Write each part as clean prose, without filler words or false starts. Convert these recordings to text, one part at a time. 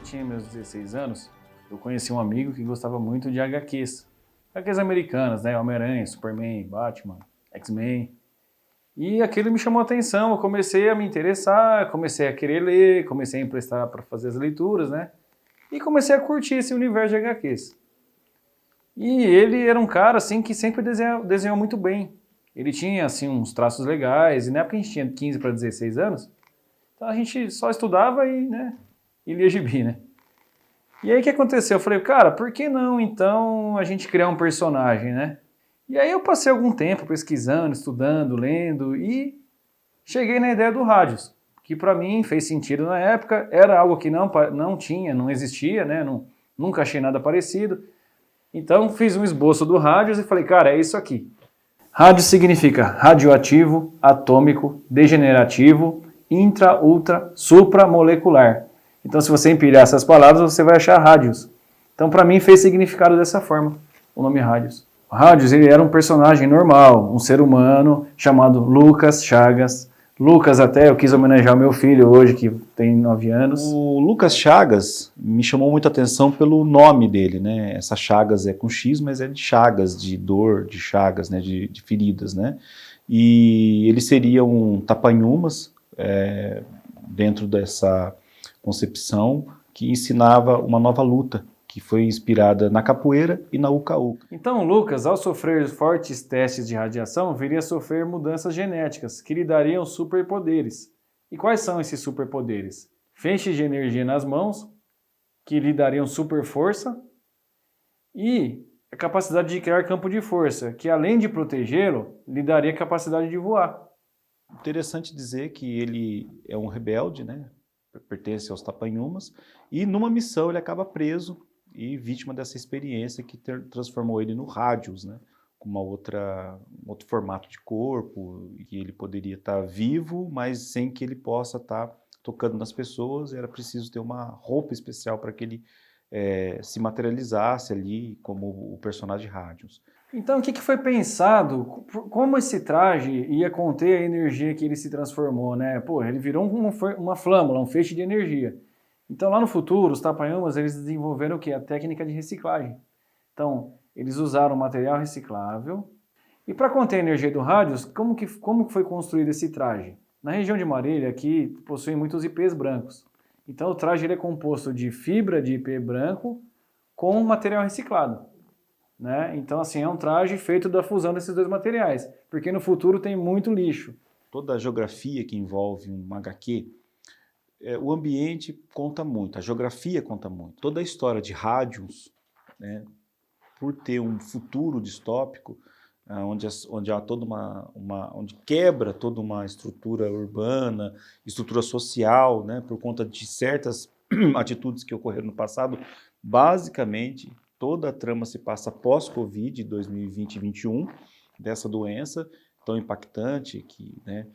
tinha meus 16 anos, eu conheci um amigo que gostava muito de HQs. HQs americanas, né? Homem-Aranha, Superman, Batman, X-Men. E aquilo me chamou a atenção, eu comecei a me interessar, comecei a querer ler, comecei a emprestar para fazer as leituras, né? E comecei a curtir esse universo de HQs. E ele era um cara, assim, que sempre desenhou muito bem. Ele tinha, assim, uns traços legais, e na época a gente tinha 15 para 16 anos, então a gente só estudava e lia gibi, né? E aí o que aconteceu? Eu falei, cara, por que não então a gente criar um personagem, né? E aí eu passei algum tempo pesquisando, estudando, lendo e cheguei na ideia do Rádios, que para mim fez sentido na época, era algo que não tinha, não existia, né? Nunca achei nada parecido. Então fiz um esboço do Rádios e falei, cara, é isso aqui. Rádio significa radioativo, atômico, degenerativo, intra, ultra, supramolecular. Então, se você empilhar essas palavras, você vai achar Rádios. Então, para mim, fez significado dessa forma, o nome Rádios. O Rádios, ele era um personagem normal, um ser humano chamado Lucas Chagas. Lucas até, eu quis homenagear o meu filho hoje, que tem 9 anos. O Lucas Chagas me chamou muita atenção pelo nome dele, né? Essa Chagas é com X, mas é de chagas, de dor, de chagas, né? De feridas, né? E ele seria um tapanhumas dentro dessa concepção que ensinava uma nova luta, que foi inspirada na capoeira e na uca-uca. Então, Lucas, ao sofrer fortes testes de radiação, viria a sofrer mudanças genéticas que lhe dariam superpoderes. E quais são esses superpoderes? Feixes de energia nas mãos, que lhe dariam super força, e a capacidade de criar campo de força, que além de protegê-lo, lhe daria a capacidade de voar. Interessante dizer que ele é um rebelde, né? Pertence aos tapanhumas, e numa missão ele acaba preso e vítima dessa experiência que transformou ele no Rádios, né? Com um outro formato de corpo, e ele poderia estar vivo, mas sem que ele possa estar tocando nas pessoas. Era preciso ter uma roupa especial para que ele se materializasse ali como o personagem Rádios. Então, o que foi pensado? Como esse traje ia conter a energia que ele se transformou, né? Pô, ele virou uma flâmula, um feixe de energia. Então, lá no futuro, os tapanhumas, eles desenvolveram o quê? A técnica de reciclagem. Então, eles usaram material reciclável. E para conter a energia do Rádios, como que foi construído esse traje? Na região de Marília, aqui, possui muitos ipês brancos. Então, o traje ele é composto de fibra de ipê branco com material reciclado. Né? Então, assim, é um traje feito da fusão desses dois materiais, porque no futuro tem muito lixo. Toda a geografia que envolve um HQ, o ambiente conta muito, a geografia conta muito. Toda a história de Rádios, né, por ter um futuro distópico, onde há toda onde quebra toda uma estrutura urbana, estrutura social, né, por conta de certas atitudes que ocorreram no passado, basicamente toda a trama se passa pós-Covid, 2020 e 2021, dessa doença tão impactante que, né,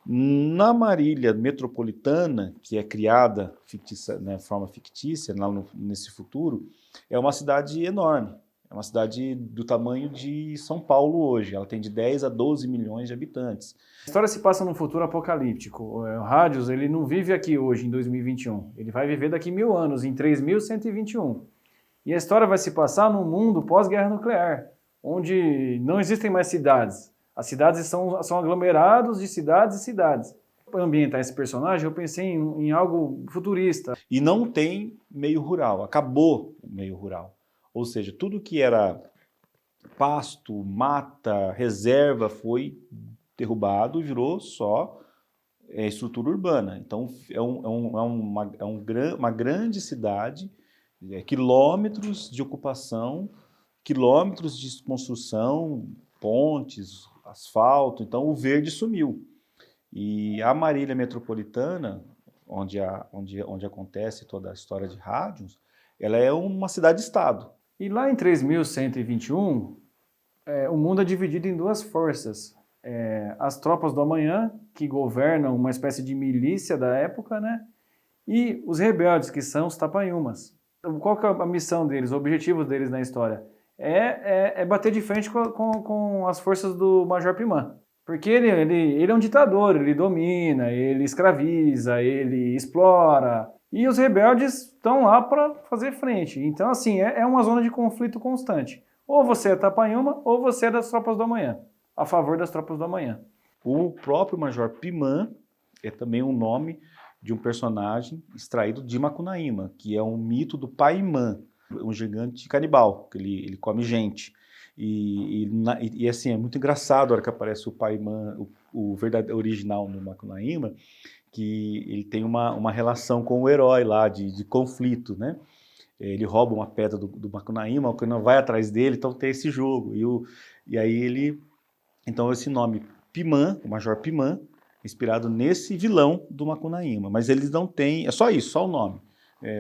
na Marília metropolitana, que é criada de forma fictícia, nesse futuro, é uma cidade enorme. É uma cidade do tamanho de São Paulo hoje. Ela tem de 10 a 12 milhões de habitantes. A história se passa num futuro apocalíptico. O Rádios, ele não vive aqui hoje, em 2021. Ele vai viver daqui 1000 anos, em 3121. E a história vai se passar num mundo pós-guerra nuclear, onde não existem mais cidades. As cidades são aglomerados de cidades e cidades. Para ambientar esse personagem, eu pensei em algo futurista. E não tem meio rural, acabou o meio rural. Ou seja, tudo que era pasto, mata, reserva foi derrubado e virou só estrutura urbana. Então é uma grande cidade, quilômetros de ocupação, quilômetros de construção, pontes, asfalto. Então o verde sumiu. E a Marília metropolitana, onde acontece toda a história de Rádios, ela é uma cidade-estado. E lá em 3121, o mundo é dividido em duas forças. As tropas do amanhã, que governam uma espécie de milícia da época, né? E os rebeldes, que são os tapanhumas. Qual que é a missão deles, o objetivo deles na história? É bater de frente com as forças do Major Pimã. Porque ele é um ditador, ele domina, ele escraviza, ele explora. E os rebeldes estão lá para fazer frente. Então, assim, é uma zona de conflito constante. Ou você é Tapanhuma, ou você é das tropas do amanhã, a favor das tropas do amanhã. O próprio Major Pimã é também um nome de um personagem extraído de Macunaíma, que é um mito do Paimã, um gigante canibal, que ele come gente. E assim, é muito engraçado a hora que aparece o Paimã, o verdadeiro original no Macunaíma, que ele tem uma relação com o herói lá, de conflito, né? Ele rouba uma pedra do Macunaíma, o Macunaíma vai atrás dele, então tem esse jogo. E aí ele... Então esse nome Pimã, o Major Pimã, inspirado nesse vilão do Macunaíma. Mas eles não têm... É só isso, só o nome.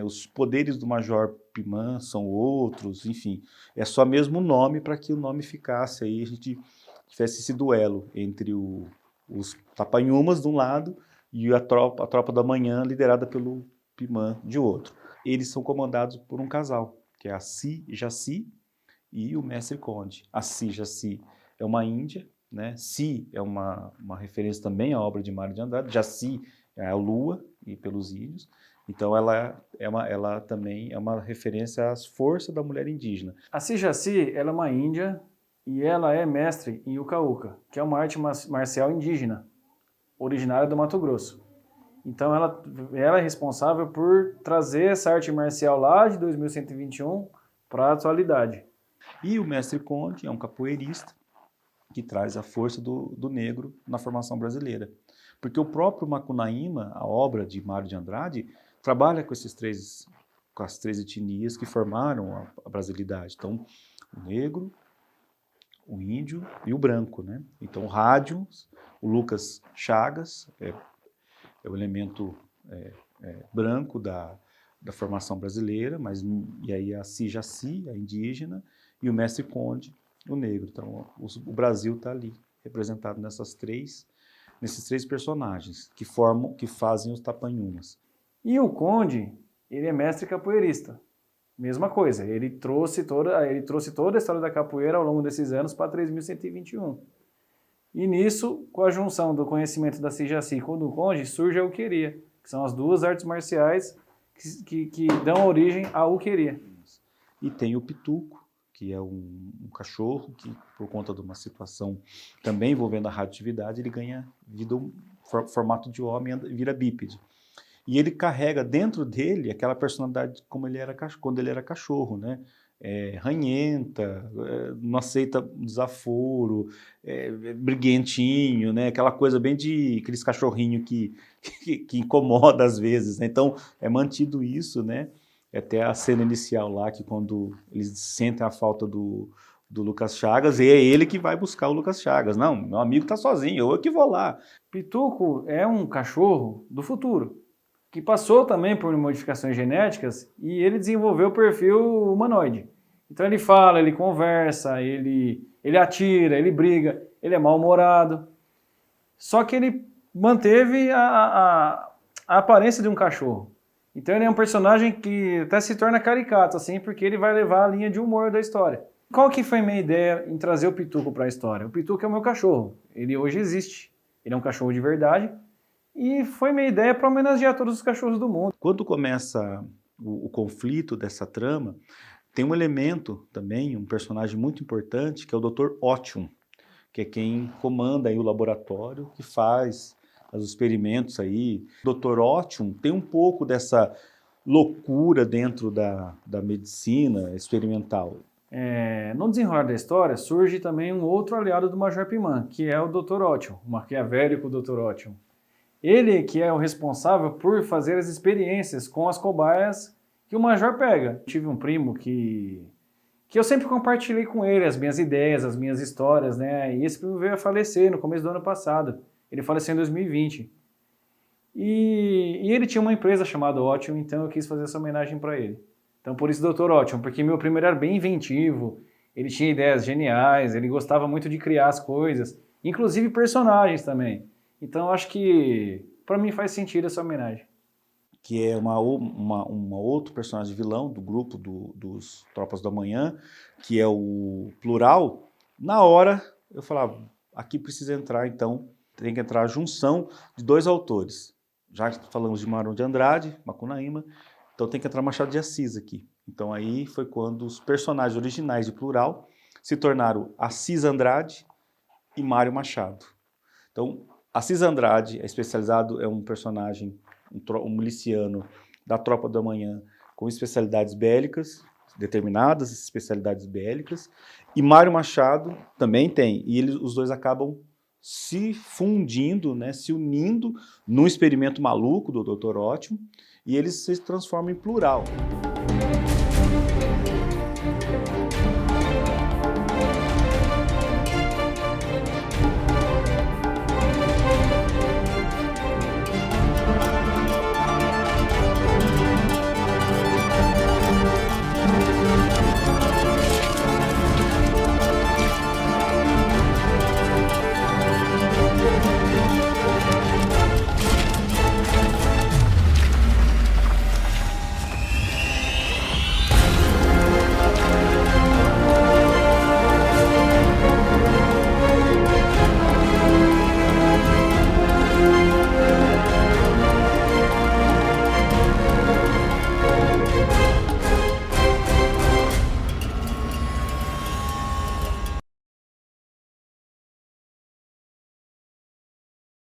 Os poderes do Major Pimã são outros, enfim. É só mesmo o nome para que o nome ficasse aí, a gente tivesse esse duelo entre os Tapanhumas de um lado e a tropa da manhã liderada pelo Pimã de outro. Eles são comandados por um casal, que é a Si Jaci e o Mestre Conde. A Si Jaci é uma índia, né? Si é uma referência também à obra de Mário de Andrade, Jaci é a lua e pelos índios. Então ela também é uma referência às forças da mulher indígena. A Si Jaci, ela é uma índia e ela é mestre em Uka-Uka, que é uma arte marcial indígena, originária do Mato Grosso. Então ela é responsável por trazer essa arte marcial lá de 2121 para a atualidade. E o Mestre Conde é um capoeirista que traz a força do negro na formação brasileira. Porque o próprio Macunaíma, a obra de Mário de Andrade, trabalha com as três etnias que formaram a brasilidade. Então, o negro, o índio e o branco, né? Então, o rádio, o Lucas Chagas, é o elemento branco da formação brasileira, e aí a Si Jaci, a indígena, e o Mestre Conde, o negro. Então, o Brasil está ali, representado nesses três personagens que fazem os Tapanhumas. E o Conde, ele é mestre capoeirista. Mesma coisa, ele trouxe toda a história da capoeira ao longo desses anos para 3121. E nisso, com a junção do conhecimento da Si Jaci com o do Conde, surge a Uqueria, que são as duas artes marciais que dão origem à Uqueria. E tem o Pituco, que é um cachorro que, por conta de uma situação também envolvendo a radioatividade, ele ganha vida, formato de homem e vira bípede. E ele carrega dentro dele aquela personalidade como ele era quando ele era cachorro, né? Ranhenta, não aceita desaforo, briguentinho, né? Aquela coisa bem de aqueles cachorrinhos que incomoda às vezes, né? Então é mantido isso, né? Até a cena inicial lá, que quando eles sentem a falta do Lucas Chagas, e é ele que vai buscar o Lucas Chagas. Não, meu amigo está sozinho, eu que vou lá. Pituco é um cachorro do futuro, que passou também por modificações genéticas e ele desenvolveu o perfil humanoide. Então ele fala, ele conversa, ele atira, ele briga, ele é mal-humorado. Só que ele manteve a aparência de um cachorro. Então ele é um personagem que até se torna caricato, assim, porque ele vai levar a linha de humor da história. Qual que foi minha ideia em trazer o Pituco para a história? O Pituco é o meu cachorro. Ele hoje existe. Ele é um cachorro de verdade. E foi minha ideia para homenagear todos os cachorros do mundo. Quando começa o conflito dessa trama, tem um elemento também, um personagem muito importante, que é o Dr. Ótium, que é quem comanda aí o laboratório, que faz os experimentos aí. O Dr. Ótium tem um pouco dessa loucura dentro da medicina experimental. No desenrolar da história, surge também um outro aliado do Major Pimã, que é o Dr. Ótium, o maquiavélico Dr. Ótium. Ele que é o responsável por fazer as experiências com as cobaias que o Major pega. Tive um primo que eu sempre compartilhei com ele as minhas ideias, as minhas histórias, né? E esse primo veio a falecer no começo do ano passado. Ele faleceu em 2020. E ele tinha uma empresa chamada Ótimo, então eu quis fazer essa homenagem para ele. Então por isso Dr. Ótimo, porque meu primo era bem inventivo, ele tinha ideias geniais, ele gostava muito de criar as coisas, inclusive personagens também. Então acho que para mim faz sentido essa homenagem. Que é uma outro personagem vilão do grupo dos Tropas do Amanhã, que é o Plural. Na hora eu falava, aqui precisa entrar então, tem que entrar a junção de dois autores, já falamos de Marão de Andrade, Macunaíma, então tem que entrar Machado de Assis aqui. Então aí foi quando os personagens originais de Plural se tornaram Assis Andrade e Mário Machado. Então, Assis Andrade é especializado, é um personagem, um miliciano da Tropa da Manhã com especialidades bélicas, determinadas especialidades bélicas, e Mário Machado também tem, e os dois acabam se fundindo, né, se unindo num experimento maluco do Dr. Ótimo, e eles se transformam em Plural.